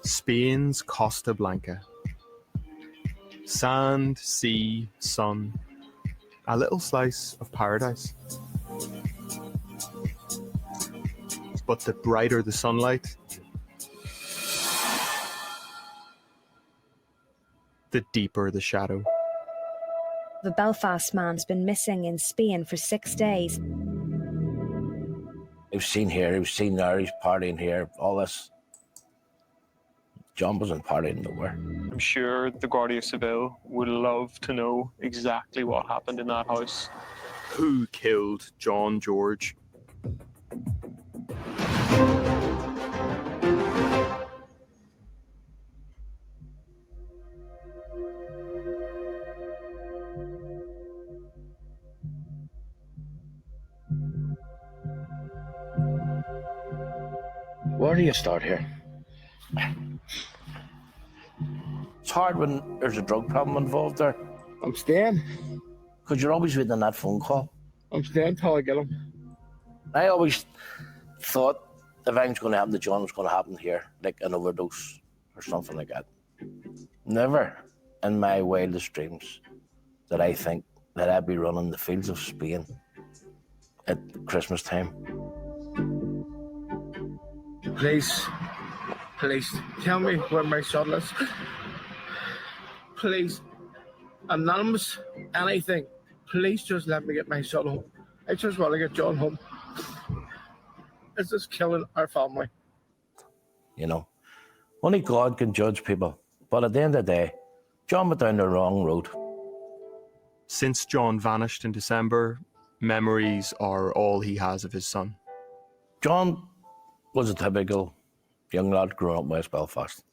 Spain's Costa Blanca. Sand, sea, sun. A little slice of paradise. But the brighter the sunlight, the deeper the shadow. The Belfast man's been missing in Spain for 6 days. He was seen here, he was seen there, he's partying here, all this. John wasn't partying nowhere. I'm sure the Guardia Civil would love to know exactly what happened in that house. Who killed John George? Where do you start here? It's hard when there's a drug problem involved there. I'm staying. Because you're always waiting on that phone call. I'm staying till I get him. I always thought if anything's going to happen to John, it's going to happen here, like an overdose or something like that. Never in my wildest dreams did I think that I'd be running the fields of Spain at Christmas time. Please, tell me where my son is. Please, anonymous, anything. Please just let me get my son home. I just want to get John home. It's just killing our family. You know, only God can judge people. But at the end of the day, John went down the wrong road. Since John vanished in December, memories are all he has of his son. John was a typical young lad growing up in West Belfast.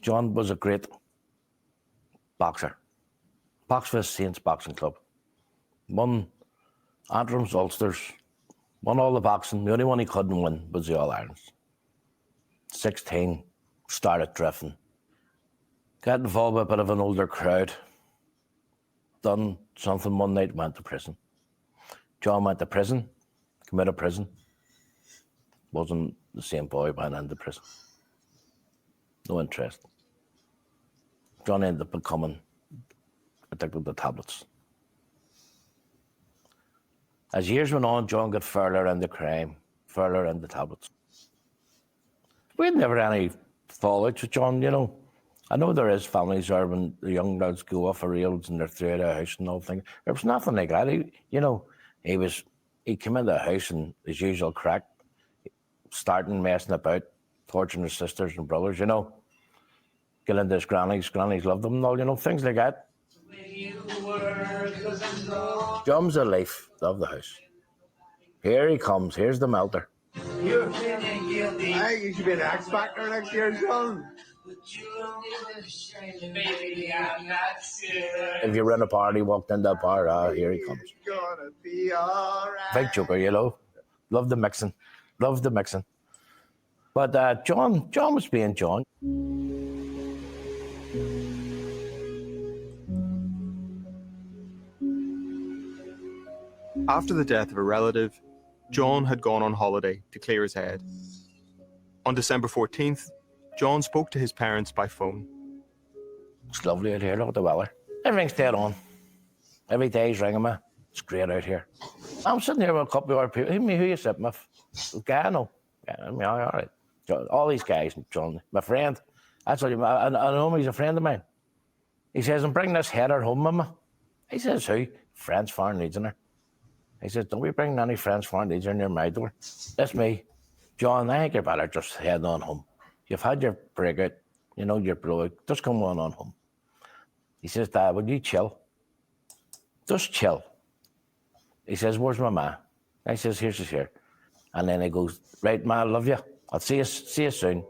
John was a great boxer. Boxed for the Saints Boxing Club. Won Antrams, Ulsters, won all the boxing. The only one he couldn't win was the All-Irons. 16, started drifting. Got involved with a bit of an older crowd. Done something one night, went to prison. John went to prison, committed prison. Wasn't the same boy went into prison. No interest. John ended up becoming addicted to tablets. As years went on, John got further into crime, further into tablets. We had never any fallout with John, you know. I know there is families where when the young lads go off the rails and they're through the house and all things. There was nothing like that. He came into the house and his usual crack, starting messing about, torturing his sisters and brothers, you know. Get into his grannies loved him and all, you know, things like that. John's the life of the house. Here he comes, here's the melter. You're feeling guilty. I think you should be an expat next year, John. If you're in a party, walked into a bar, here he comes. Gonna be all right. Big joker, you know. Love the mixing. But John was being John. After the death of a relative, John had gone on holiday to clear his head. On December 14th, John spoke to his parents by phone. It's lovely out here, look at the weather. Everything's dead on. Every day he's ringing me. It's great out here. I'm sitting here with a couple of other people. Who you sitting with? Gano. Yeah, all right. All these guys, John, my friend. That's what I know him, he's a friend of mine. He says, I'm bringing this header home, Mama. He says, who? French Foreign Legionnaire. He says, don't be bringing any French Foreign Legionnaire near my door. That's me. John, I think you're better just heading on home. You've had your breakout, you know, your blowout. Just come on home. He says, Dad, would you chill? Just chill. He says, where's my ma? I says, here she's here. And then he goes, right, ma, I love you. I'll see you soon.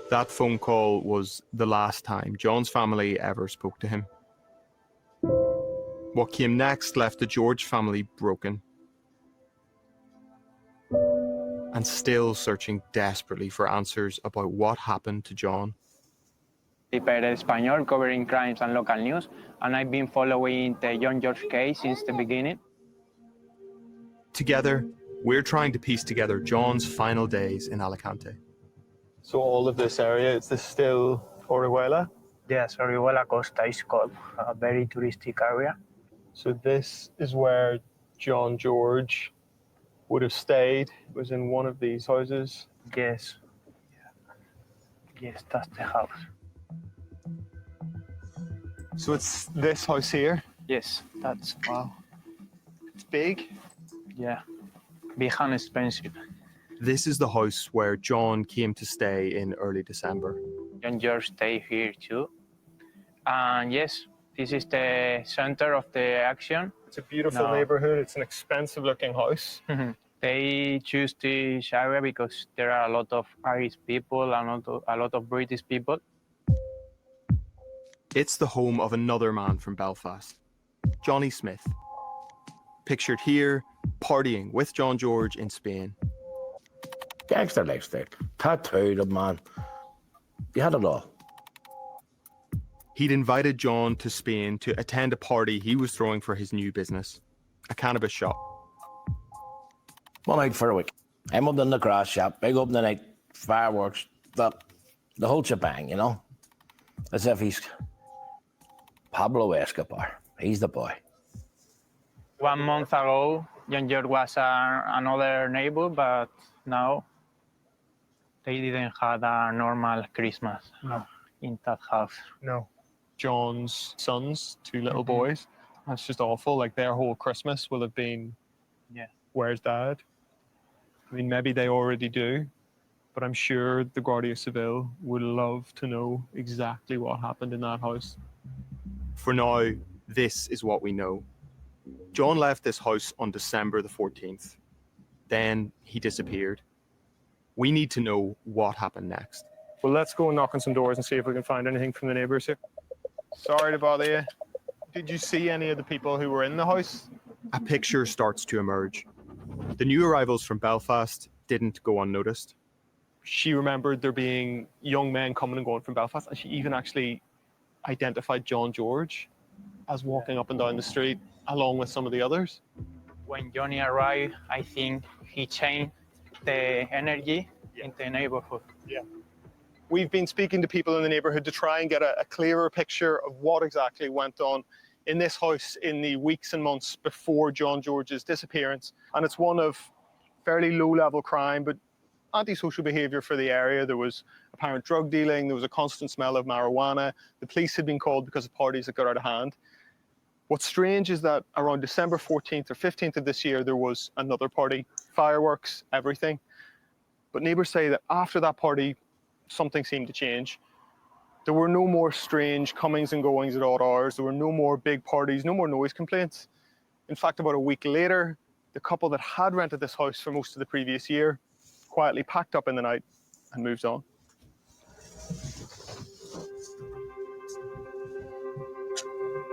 That phone call was the last time John's family ever spoke to him. What came next left the George family broken and still searching desperately for answers about what happened to John. Paper Español covering crimes and local news, and I've been following the John George case since the beginning. Together, We're trying to piece together John's final days in Alicante. So all of this area, is this still Orihuela? Yes, Orihuela Costa is called a very touristic area. So this is where John George would have stayed. It was in one of these houses. Yes. Yes, that's the house. So it's this house here. Yes, that's, Wow. It's big. yeah, big and expensive. This is the house where John came to stay in early December. John George stay here too. And yes, this is the center of the action. It's a beautiful No. neighborhood. It's an expensive looking house. They choose this area because there are a lot of Irish people and a lot of British people. It's the home of another man from Belfast, Johnny Smith. Pictured here, partying with John George in Spain. Gangster lifestyle. Tattooed, man. You had it all. He'd invited John to Spain to attend a party he was throwing for his new business, a cannabis shop. One night for a week. I'm up in the grass shop, big opening night, fireworks, the whole shebang, you know? As if he's Pablo Escobar. He's the boy. 1 month ago, John George was another neighbor, but now they didn't have a normal Christmas in that house. No. John's sons, 2 little boys. That's just awful. Like their whole Christmas will have been, Yeah. where's Dad? I mean, maybe they already do, but I'm sure the Guardia Civil would love to know exactly what happened in that house. For now, this is what we know. John left this house on December the 14th. Then he disappeared. We need to know what happened next. Well, let's go and knock on some doors and see if we can find anything from the neighbours here. Sorry to bother you. Did you see any of the people who were in the house? A picture starts to emerge. The new arrivals from Belfast didn't go unnoticed. She remembered there being young men coming and going from Belfast, and she even actually identified John George as walking up and down the street along with some of the others. When Johnny arrived, I think he changed the energy in the neighborhood. We've been speaking to people in the neighbourhood to try and get a clearer picture of what exactly went on in this house in the weeks and months before John George's disappearance. And it's one of fairly low-level crime, but antisocial behaviour for the area. There was apparent drug dealing, there was a constant smell of marijuana. The police had been called because of parties that got out of hand. What's strange is that around December 14th or 15th of this year, there was another party, fireworks, everything. But neighbours say that after that party, something seemed to change. There were no more strange comings and goings at odd hours. There were no more big parties, no more noise complaints. In fact, about a week later, the couple that had rented this house for most of the previous year quietly packed up in the night and moved on.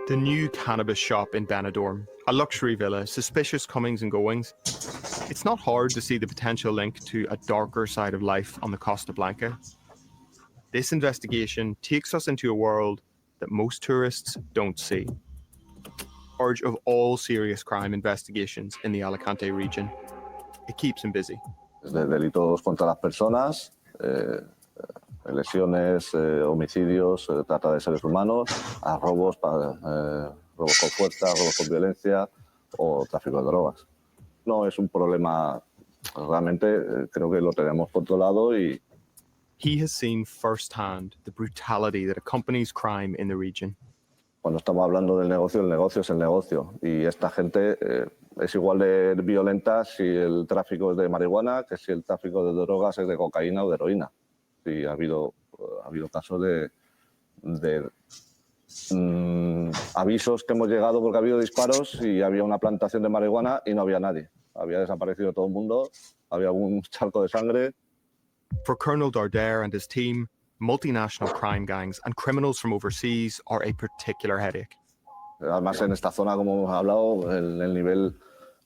The new cannabis shop in Benidorm, a luxury villa, suspicious comings and goings. It's not hard to see the potential link to a darker side of life on the Costa Blanca. This investigation takes us into a world that most tourists don't see. In charge of all serious crime investigations in the Alicante region. It keeps him busy. Desde delitos contra las personas, lesiones, homicidios, trata de seres humanos, a robos, robos con fuerza, robos con violencia o tráfico de drogas. No es un problema, realmente creo que lo tenemos controlado y... He has seen firsthand the brutality that accompanies crime in the region. Cuando estamos hablando del negocio, el negocio es el negocio. Y esta gente es igual de violenta si el tráfico es de marihuana que si el tráfico de drogas es de cocaína o de heroína. Sí, ha habido casos de avisos que hemos llegado porque ha habido disparos y había una plantación de marihuana y no había nadie. Había desaparecido todo el mundo, había un charco de sangre. For Colonel Dardere and his team, multinational crime gangs and criminals from overseas are a particular headache. Además, en esta zona, como hemos hablado, el nivel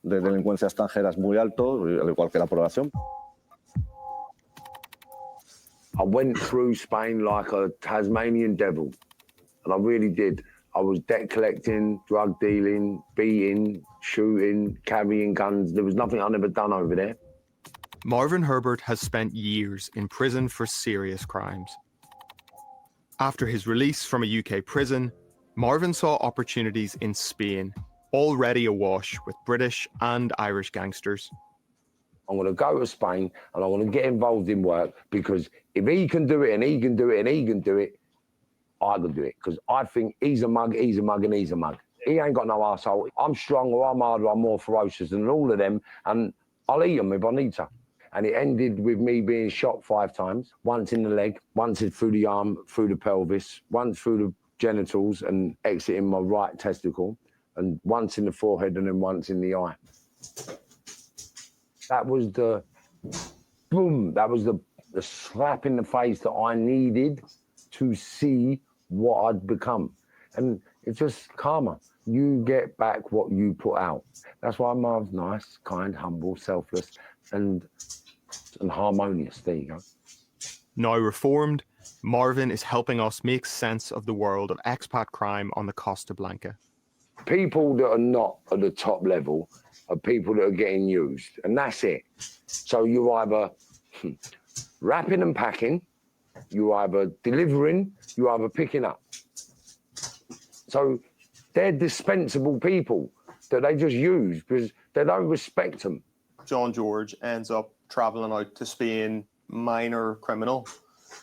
de delincuencia extranjera es muy alto, al igual que la población. I went through Spain like a Tasmanian devil, and I really did. I I was debt collecting, drug dealing, beating, shooting, carrying guns. There was nothing I'd never done over there. Marvin Herbert has spent years in prison for serious crimes. After his release from a UK prison, Marvin saw opportunities in Spain, already awash with British and Irish gangsters. I'm going to go to Spain and I want to get involved in work, because if he can do it and he can do it and he can do it, I can do it. Because I think he's a mug, he's a mug and he's a mug. He ain't got no arsehole. I'm stronger, I'm harder, I'm more ferocious than all of them, and I'll eat them if I need to. And it ended with me being shot 5 times, once in the leg, once through the arm, through the pelvis, once through the genitals and exiting my right testicle, and once in the forehead and then once in the eye. That was the boom, that was the slap in the face that I needed to see what I'd become. And it's just karma. You get back what you put out. That's why Marv's nice, kind, humble, selfless, and harmonious. There you go. Now reformed, Marvin is helping us make sense of the world of expat crime on the Costa Blanca. People that are not at the top level are people that are getting used, and that's it. So you're either wrapping and packing, you're either delivering, you're either picking up. So they're dispensable people that they just use because they don't respect them. John George ends up travelling out to Spain, minor criminal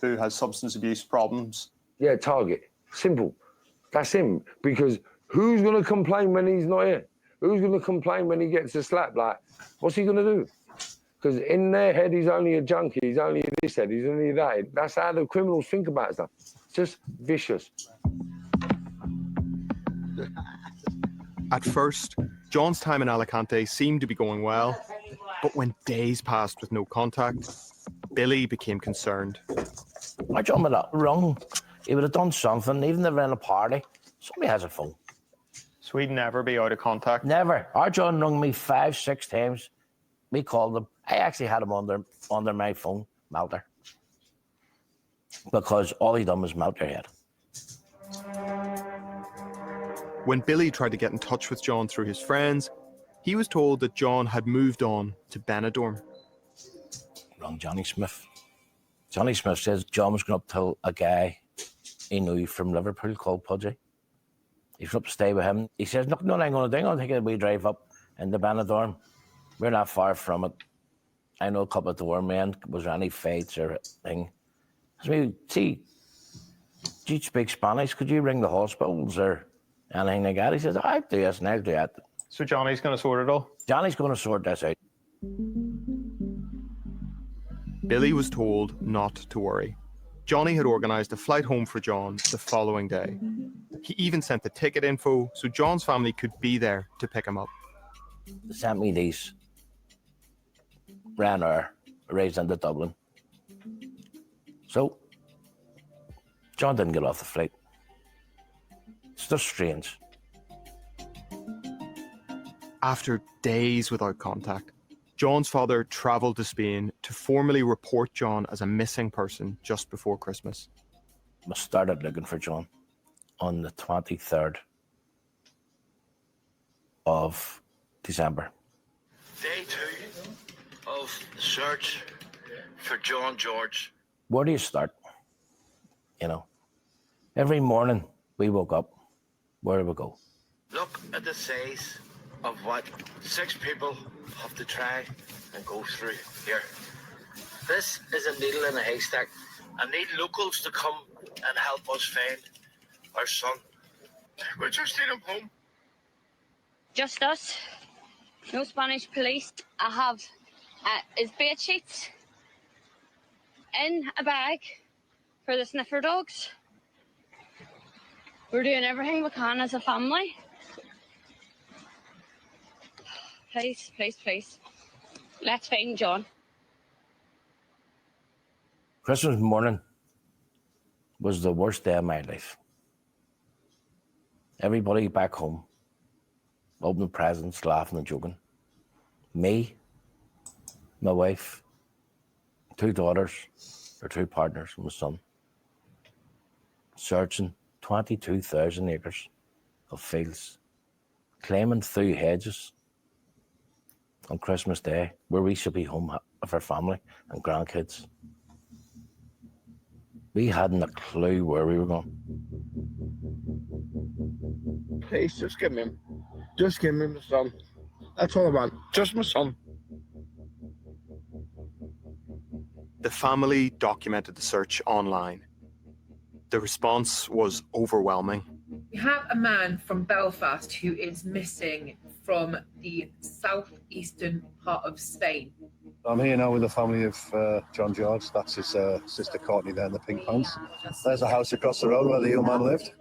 who has substance abuse problems. Yeah, target. Simple. That's him. Because who's going to complain when he's not here? Who's going to complain when he gets a slap? Like, what's he going to do? Because in their head, he's only a junkie. He's only this head. He's only that head. That's how the criminals think about stuff. Just vicious. At first, John's time in Alicante seemed to be going well, but when days passed with no contact, Billy became concerned. My John would have rung. He would have done something, even if they're in a party. Somebody has a phone. So he'd never be out of contact? Never. Our John rung me 5, 6 times. We called him. I actually had him under my phone, Malter. Because all he done was melt your head. When Billy tried to get in touch with John through his friends, he was told that John had moved on to Benidorm. Rung Johnny Smith. Johnny Smith says John was going up to a guy he knew from Liverpool called Pudgy. He's up to stay with him. He says, no, I'm going to do. I'll take a wee drive up into Benidorm. We're not far from it. I know a couple of doormen. Was there any fights or thing? I mean, see, do you speak Spanish? Could you ring the hospitals or anything like that? He says, I'll do this and I'll do that. So Johnny's going to sort it all? Johnny's going to sort this out. Billy was told not to worry. Johnny had organised a flight home for John the following day. He even sent the ticket info so John's family could be there to pick him up. They sent me these. Ryanair, raised into Dublin. So, John didn't get off the flight. It's just strange. After days without contact, John's father travelled to Spain to formally report John as a missing person just before Christmas. I started looking for John on the 23rd of December. Day 2 of the search for John George. Where do you start? You know, every morning we woke up, where do we go? Look at the size of what 6 people have to try and go through here. This is a needle in a haystack. I need locals to come and help us find our son. We just need him home. Just us. No Spanish police. I have his bed sheets in a bag for the sniffer dogs. We're doing everything we can as a family. Please, please, please. Let's find John. Christmas morning was the worst day of my life. Everybody back home, opening presents, laughing and joking. Me, my wife, 2 daughters, or 2 partners, and my son, searching 22,000 acres of fields, climbing through hedges on Christmas Day, where we should be home with our family and grandkids. We hadn't a clue where we were going. Please, just give me him. Just give me my son. That's all I want. Just my son. The family documented the search online. The response was overwhelming. We have a man from Belfast who is missing from the southeastern part of Spain. I'm here now with the family of John George. That's his sister Courtney there in the pink pants. There's a house across the road where the young man lived.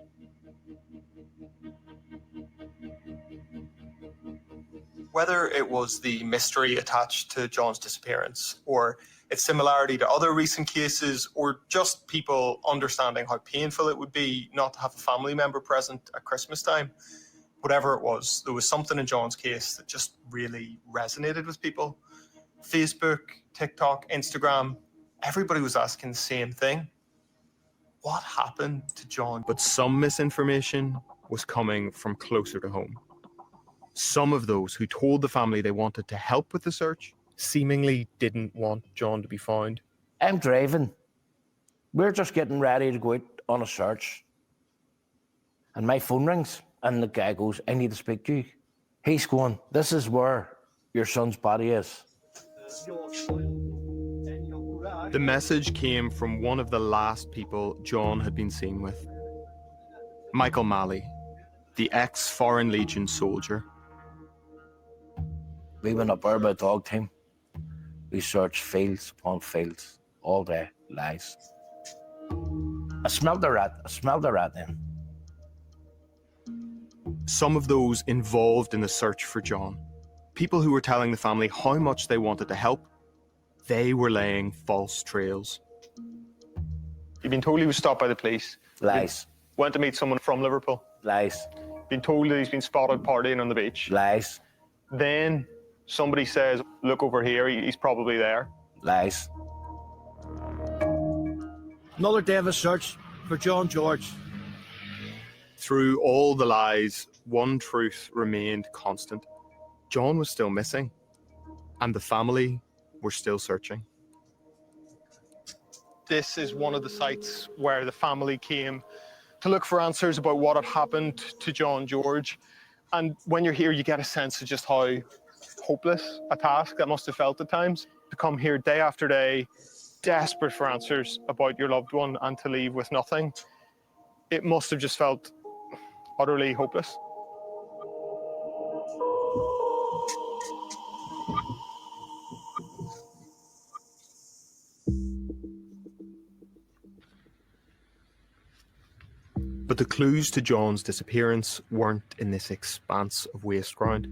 Whether it was the mystery attached to John's disappearance, or its similarity to other recent cases, or just people understanding how painful it would be not to have a family member present at Christmas time, whatever it was, there was something in John's case that just really resonated with people. Facebook, TikTok, Instagram, everybody was asking the same thing. What happened to John? But some misinformation was coming from closer to home. Some of those who told the family they wanted to help with the search seemingly didn't want John to be found. I'm driving. We're just getting ready to go out on a search. And my phone rings, and the guy goes, I need to speak to you. He's going, this is where your son's body is. The message came from one of the last people John had been seen with. Michael Malley, the ex-Foreign Legion soldier. We went up there by a dog team. We searched fields upon fields all day, lies. I smelled the rat then. Some of those involved in the search for John, people who were telling the family how much they wanted to help, they were laying false trails. You've been told he was stopped by the police. Lies. You went to meet someone from Liverpool. Lies. Been told that he's been spotted partying on the beach. Lies. Then somebody says, look over here, he's probably there. Lies. Another day of a search for John George. Through all the lies, one truth remained constant. John was still missing, and the family were still searching. This is one of the sites where the family came to look for answers about what had happened to John George. And when you're here, you get a sense of just how hopeless a task that must have felt at times. To come here day after day, desperate for answers about your loved one, and to leave with nothing. It must have just felt utterly hopeless. But the clues to John's disappearance weren't in this expanse of waste ground.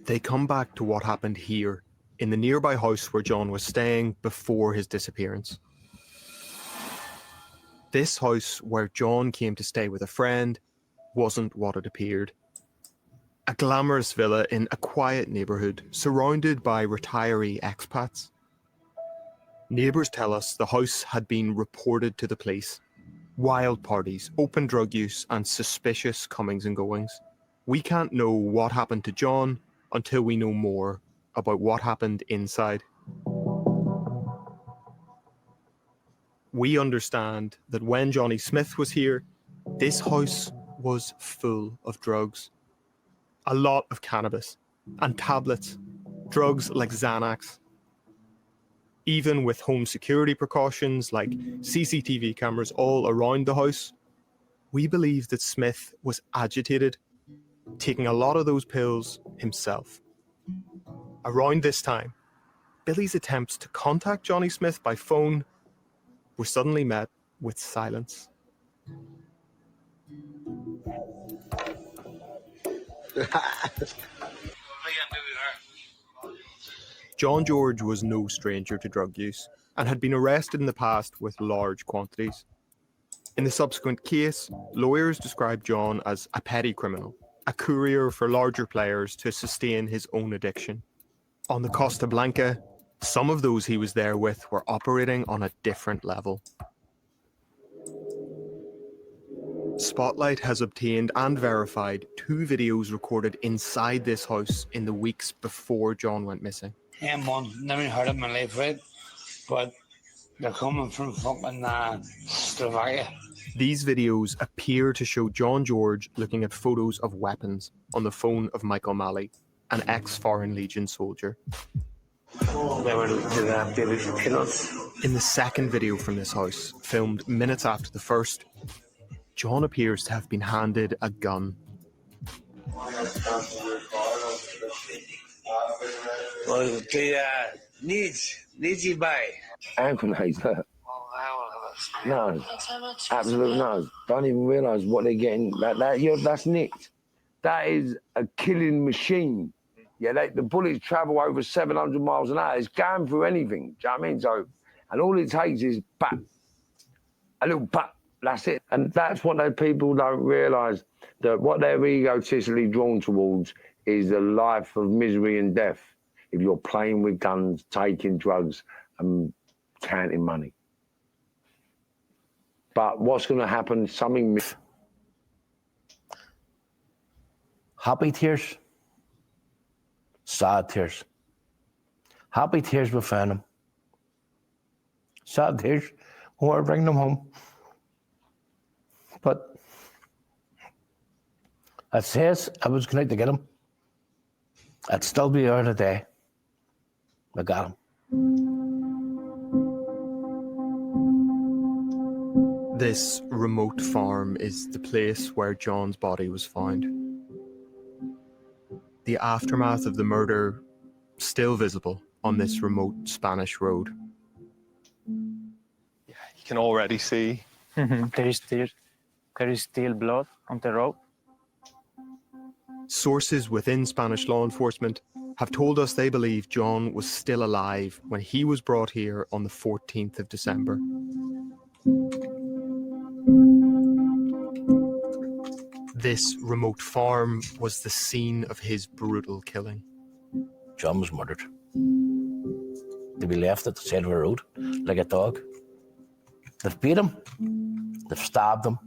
They come back to what happened here, in the nearby house where John was staying before his disappearance. This house where John came to stay with a friend wasn't what it appeared. A glamorous villa in a quiet neighbourhood surrounded by retiree expats. Neighbours tell us the house had been reported to the police. Wild parties, open drug use, and suspicious comings and goings. We can't know what happened to John until we know more about what happened inside. We understand that when Johnny Smith was here, this house was full of drugs. A lot of cannabis and tablets, drugs like Xanax. Even with home security precautions like CCTV cameras all around the house, we believe that Smith was agitated, taking a lot of those pills himself. Around this time, Billy's attempts to contact Johnny Smith by phone were suddenly met with silence. John George was no stranger to drug use and had been arrested in the past with large quantities. In the subsequent case, lawyers described John as a petty criminal, a courier for larger players to sustain his own addiction. On the Costa Blanca, some of those he was there with were operating on a different level. Spotlight has obtained and verified 2 videos recorded inside this house in the weeks before John went missing. Never heard of my life, right? But they're coming from fucking Slovakia. These videos appear to show John George looking at photos of weapons on the phone of Michael Malley, an ex-Foreign Legion soldier. They were to kill us. In the second video from this house, filmed minutes after the first, John appears to have been handed a gun. Well, needs you buy. Ankle-laser. No, absolutely no. Don't even realise what they're getting. That's nicked. That is a killing machine. Yeah, the bullets travel over 700 miles an hour. It's going through anything. Do you know what I mean? So, and all it takes is bat, a little bat. That's it. And that's what those people don't realise, that what they're egotistically drawn towards is a life of misery and death. If you're playing with guns, taking drugs, and counting money. But what's going to happen? Something. Happy tears, sad tears. Happy tears we found him. Sad tears when we're bringing them home. But it says I was going to get him. I'd still be there today. I got him. This remote farm is the place where John's body was found. The aftermath of the murder still visible on this remote Spanish road. Yeah, you can already see. There is still blood on the road. Sources within Spanish law enforcement have told us they believe John was still alive when he was brought here on the 14th of December. This remote farm was the scene of his brutal killing. John was murdered. To be left at the side of a road like a dog. They've beat him, they've stabbed him,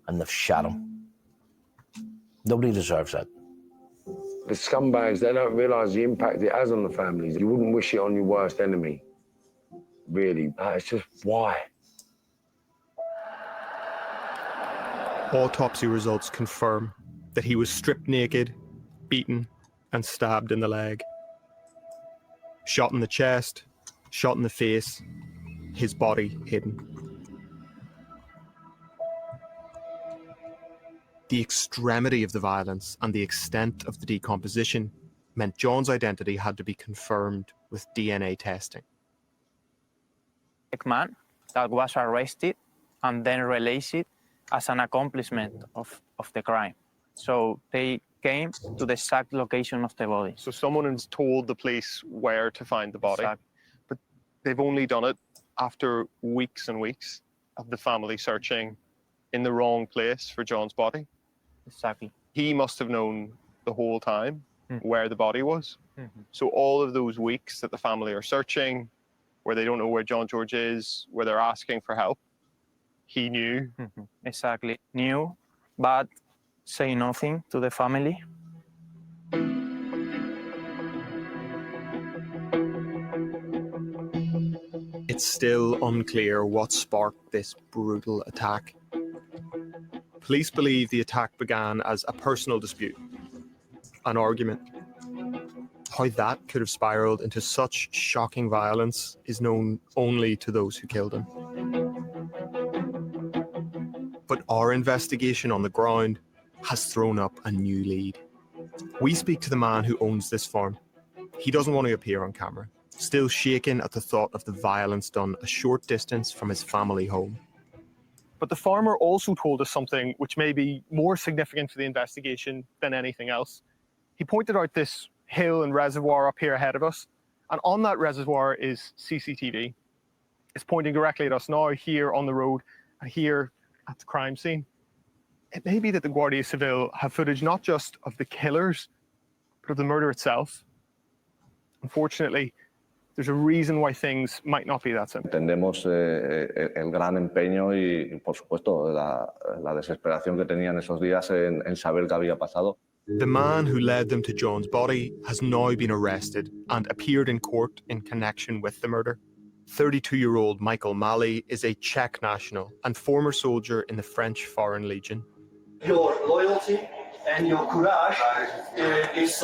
and they've shot him. Nobody deserves that. The scumbags, they don't realise the impact it has on the families. You wouldn't wish it on your worst enemy. Really. It's just, why? Autopsy results confirm that he was stripped naked, beaten, and stabbed in the leg. Shot in the chest, shot in the face, his body hidden. The extremity of the violence and the extent of the decomposition meant John's identity had to be confirmed with DNA testing. Man that was arrested and then released as an accomplishment of the crime. So they came to the exact location of the body. So someone has told the police where to find the body, but they've only done it after weeks and weeks of the family searching in the wrong place for John's body. Exactly. He must have known the whole time where the body was. So all of those weeks that the family are searching, where they don't know where John George is, where they're asking for help, he knew. Exactly. Knew, but say nothing to the family. It's still unclear what sparked this brutal attack. Police believe the attack began as a personal dispute, an argument. How that could have spiraled into such shocking violence is known only to those who killed him. But our investigation on the ground has thrown up a new lead. We speak to the man who owns this farm. He doesn't want to appear on camera, still shaken at the thought of the violence done a short distance from his family home. But the farmer also told us something which may be more significant to the investigation than anything else. He pointed out this hill and reservoir up here ahead of us, and on that reservoir is CCTV. It's pointing directly at us now, here on the road, and here at the crime scene. It may be that the Guardia Civil have footage not just of the killers, but of the murder itself. Unfortunately, There's a reason why things might not be that simple. Entendemos el gran empeño y por supuesto, la desesperación que tenían esos días en saber qué había pasado. The man who led them to John's body has now been arrested and appeared in court in connection with the murder. 32-year-old Michael Malley is a Czech national and former soldier in the French Foreign Legion. Your loyalty and your courage is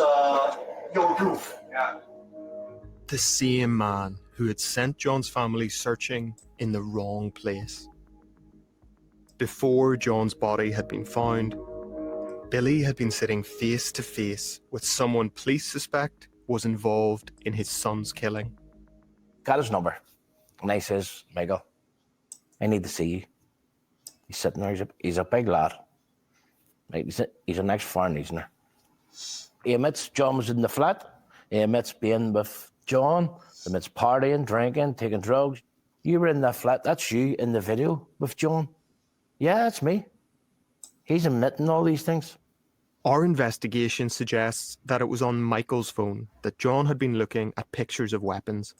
your proof. The same man who had sent John's family searching in the wrong place. Before John's body had been found, Billy had been sitting face to face with someone police suspect was involved in his son's killing. Got his number. And I says, Michael, I need to see you. He's sitting there, he's a big lad. Right? He's an ex-foreign legioner. He admits John was in the flat. He admits being with John. He admits partying, drinking, taking drugs. You were in that flat. That's you in the video with John. Yeah, that's me. He's admitting all these things. Our investigation suggests that it was on Michael's phone that John had been looking at pictures of weapons.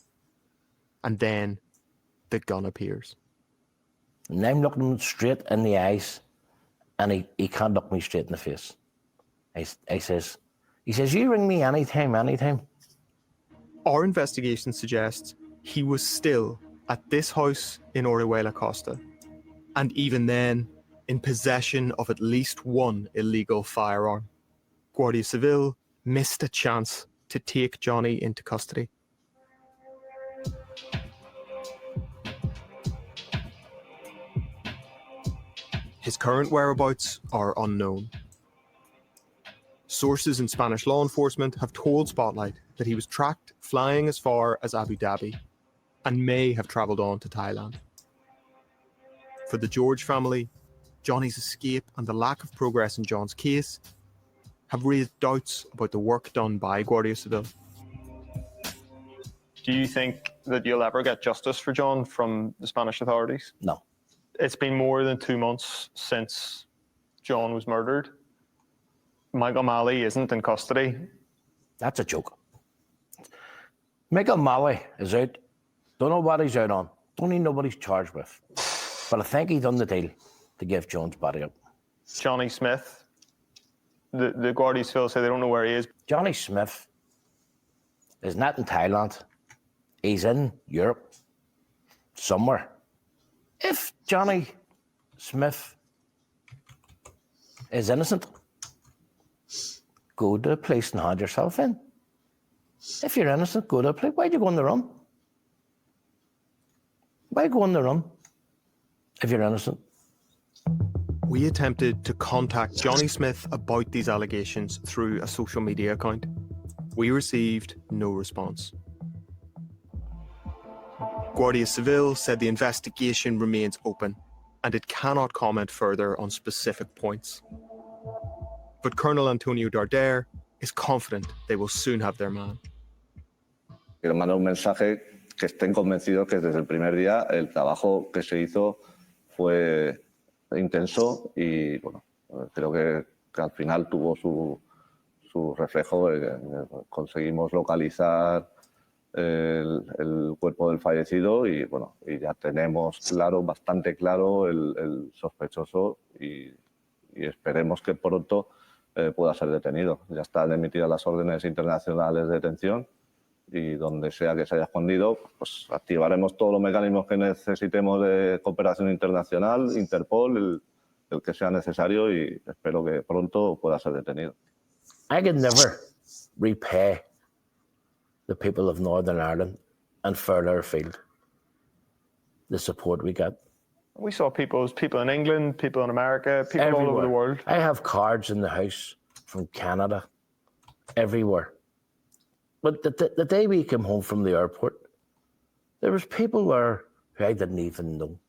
And then the gun appears. And I'm looking him straight in the eyes, and he can't look me straight in the face. He says, you ring me anytime. Our investigation suggests he was still at this house in Orihuela Costa, and even then, in possession of at least one illegal firearm. Guardia Civil missed a chance to take Johnny into custody. His current whereabouts are unknown. Sources in Spanish law enforcement have told Spotlight that he was tracked flying as far as Abu Dhabi and may have travelled on to Thailand. For the George family, Johnny's escape and the lack of progress in John's case have raised doubts about the work done by Guardia Civil. Do you think that you'll ever get justice for John from the Spanish authorities? No. It's been more than 2 months since John was murdered. Michael Malley isn't in custody. That's a joke. Michael Malley is out. Don't know what he's out on. Don't even know what he's charged with. But I think he done the deal to give John's body up. Johnny Smith, the Guardia Civil say they don't know where he is. Johnny Smith is not in Thailand. He's in Europe, somewhere. If Johnny Smith is innocent, go to a place and hand yourself in. If you're innocent, go to a place. Why'd you go on the run? Why go on the run if you're innocent? We attempted to contact Johnny Smith about these allegations through a social media account. We received no response. Guardia Civil said the investigation remains open and it cannot comment further on specific points. But Colonel Antonio Darder is confident they will soon have their man. Quiero mandar un mensaje que estén convencidos que desde el primer día el trabajo que se hizo fue intenso y bueno, creo que al final tuvo su reflejo. Conseguimos localizar el cuerpo del fallecido y bueno, y ya tenemos bastante claro el sospechoso y esperemos que pronto pueda ser detenido. Ya están emitidas las órdenes internacionales de detención y donde sea que se haya escondido, pues activaremos todos los mecanismos que necesitemos de cooperación internacional, Interpol, el que sea necesario y espero que pronto pueda ser detenido. I could never repay the people of Northern Ireland and further afield the support we got. We saw people in England, people in America, people Everywhere. all over the world. I have cards in the house from Canada, everywhere. But the day we came home from the airport, there was people there who I didn't even know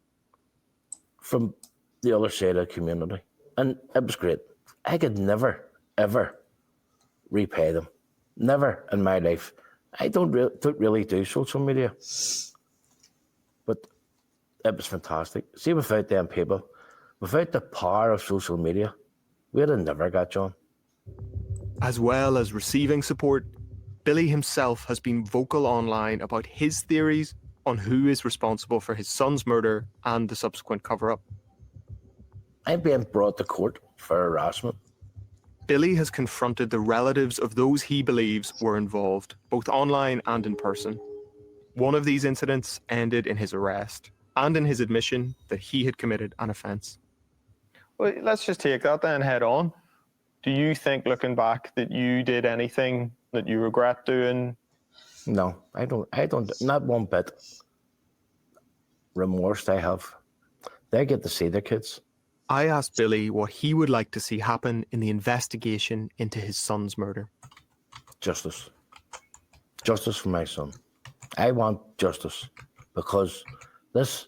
from the other side of the community. And it was great. I could never, ever repay them. Never in my life. I don't really do social media. But it was fantastic. See, without them people, without the power of social media, we'd have never got John. As well as receiving support, Billy himself has been vocal online about his theories on who is responsible for his son's murder and the subsequent cover-up. I'm being brought to court for harassment. Billy has confronted the relatives of those he believes were involved, both online and in person. One of these incidents ended in his arrest and in his admission that he had committed an offence. Well, let's just take that then head on. Do you think, looking back, that you did anything that you regret doing? No, I don't, not one bit. Remorse they have. They get to see their kids. I asked Billy what he would like to see happen in the investigation into his son's murder. Justice. Justice for my son. I want justice because this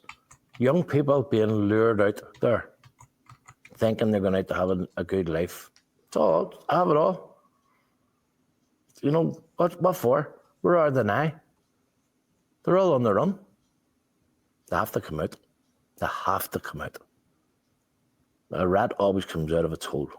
young people being lured out there thinking they're going to have a good life. It's all, I have it all. You know, what for? Where are they now? They're all on the run. They have to come out. They have to come out. A rat always comes out of its hole.